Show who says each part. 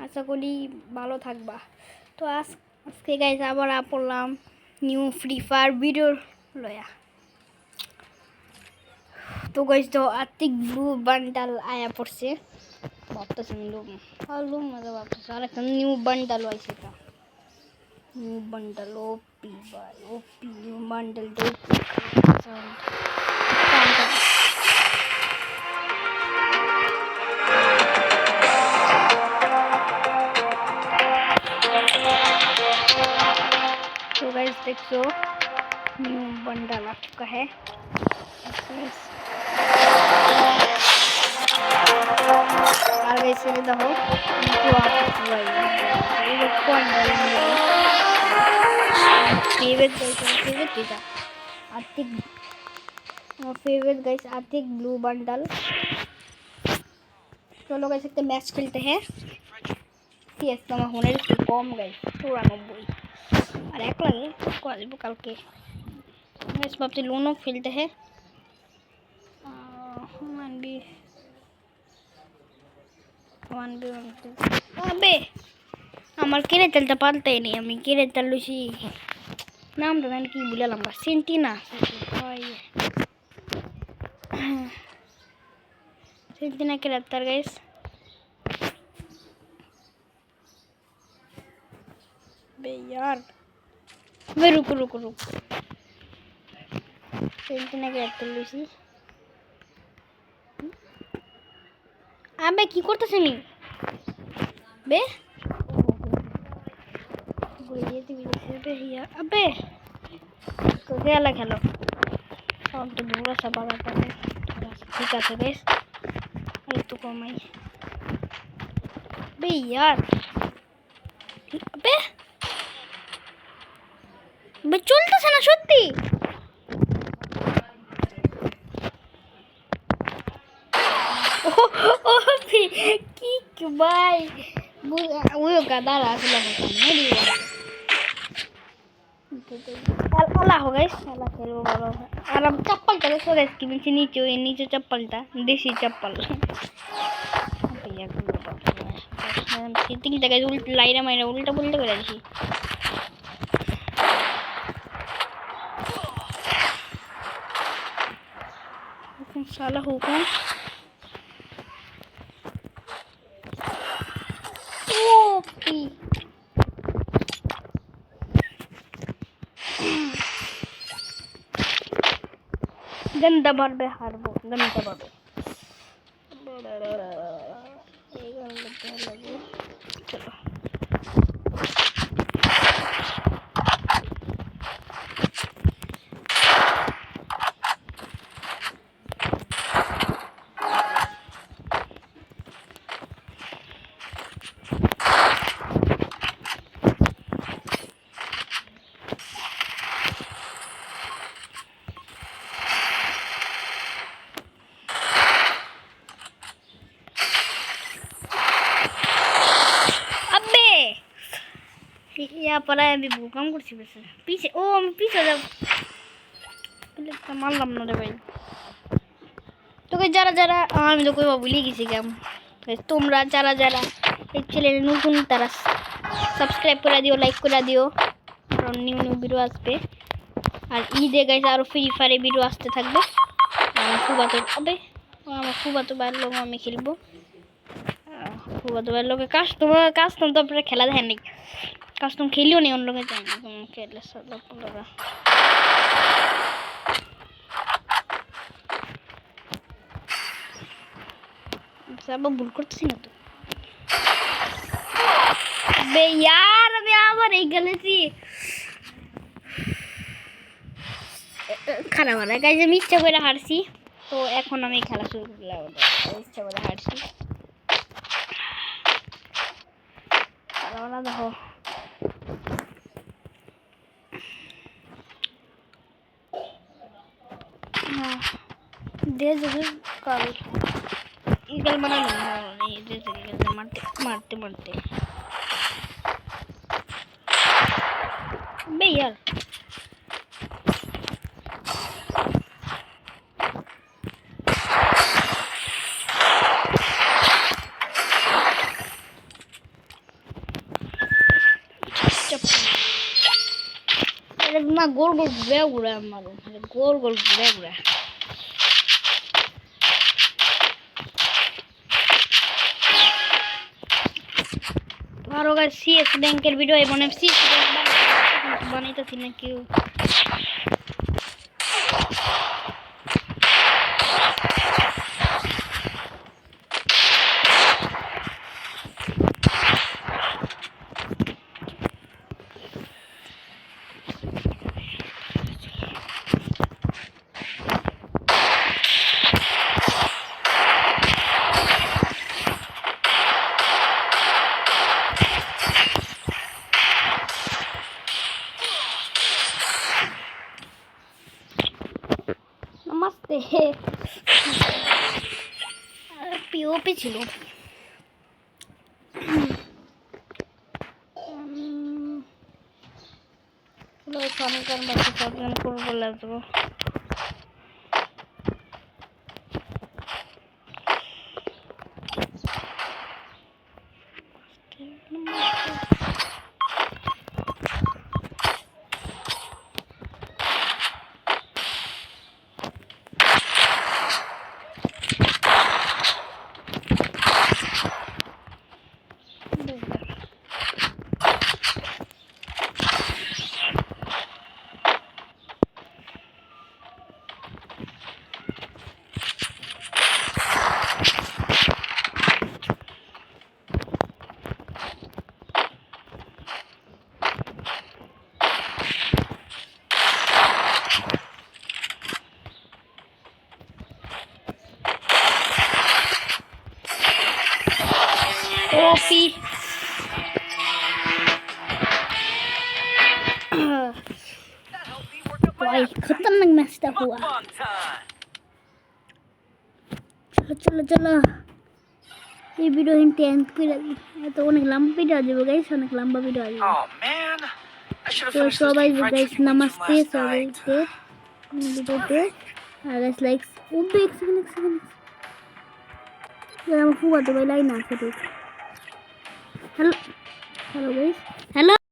Speaker 1: আশা করি ভালো থাকবা। তো আজকে গাইস আবার পড়লাম নিউ ফ্রি ফায়ার ভিডিও লয়া। তো গাইস তো আর্থিক ব্লু বান্ডাল আয়া পড়ছে, ভাবতেছি লুম মজা ভাবতেছে আর একটা নিউ বান্ডাল আইছে। এটা নিউ বান্ডাল ওপি ভাই, ওপি নিউ বান্ডাল তো तो गाइस देखो न्यू बंडल आ चुका है। और वैसे देखो फेवरेट गाइस आर्थिक ब्लू बंडल। चलो गाइस एक मैच खेलते हैं। सीएस तो मैं होने से कम गाइस 94 और एक लगे को आज कल के इस बात से लोनो खेलते हैं। अबे আমার কেড়ে তেলতে পারতেই নেই, আমি কেড়ে তেল লুছি নামটা জানি কি বললাম বা সেন্টিনা सेंटिना के रफ्तार गाइस। बे यार वे रुक सेंटिना के रफ्तार लुसी। अबे की करतेছ নি बे ये तो यार अबे तो खेला खेलो अब तो बुरा सा बात है। ठीक है गाइस ये तो कमाई बे यार अबे बे চলতেছে না সত্যি। ও কি ভাই ওই গাদার আসলে মেরি अल्लाह हो गाइस अल्लाह खेलो बोलो। और अब चप्पल तो देखो गाइस की नीचे चप्पलটা देसी चप्पल भैया सेटिंग जगह उल्टा लाइरा माइरा उल्टा बोलते করে দিছি। हुकुम साला हुकुम ओपी गंदा भाবে হারবো गंदा भाবে चलो यहाँ पर अभी भूकंप कुछ पीछे ओ हम पीछे जब मारलाम ना रे भाई। तो कई যারা যারা আমি তো কইবা ভুলে গেছি কেম তোমরা যারা যারা এই চ্যানেলে নতুন তারা সাবস্ক্রাইব করে দিও, লাইক করে দিও, কারণ নিউ ভিডিও আসবে। আর ঈদে গাইস আরো ফ্রি ফায়ারে ভিডিও আসতে থাকবে। আমার ফুবাতো বাইরের লোক আমি খেলবো। ফুবাতো বাইরের লোকে কাস্টম তো আপনারা খেলা দেখেন নাকি? কাস্টম খেলিও নি অন্য লোকে চাই না খেলে সাদা পোলারা सब भूल करते ना तो बे यार अबे आवर एक गलती খারাপ হলো গাইস। আমি ইচ্ছা করে হারছি, তো এখন আমি খেলা শুরু করলাম। ইচ্ছা করে হারছি দেখো दे जरूर कल ईगल बना नहीं दे जरूर मारते बे यार না গোল গোল ঘুরে ঘুরে মারো গোল গোল ঘুরে ঘুরে আরো গাইস সিএস ব্যাংকের ভিডিও এবং সিএস ব্যাংক বানাইতেছি না কেউ नमस्ते पीओपी ছিল পুরো কামকার বাকি সব জন করব লাগবে ओपी भाई खतरनाक मैच था हुआ चलो चलो चलो ये वीडियो इंटेंस कर तो অনেক লম্বা ভিডিও হবে गाइस অনেক লম্বা ভিডিও হবে তো সবাই गाइस नमस्ते সবাই ভিডিওতে আর गाइस লাইক ও এক সেকেন্ড আমার ফুয়া তো ভাই লাইন আছে তো हेलो हेलो गाइस हेलो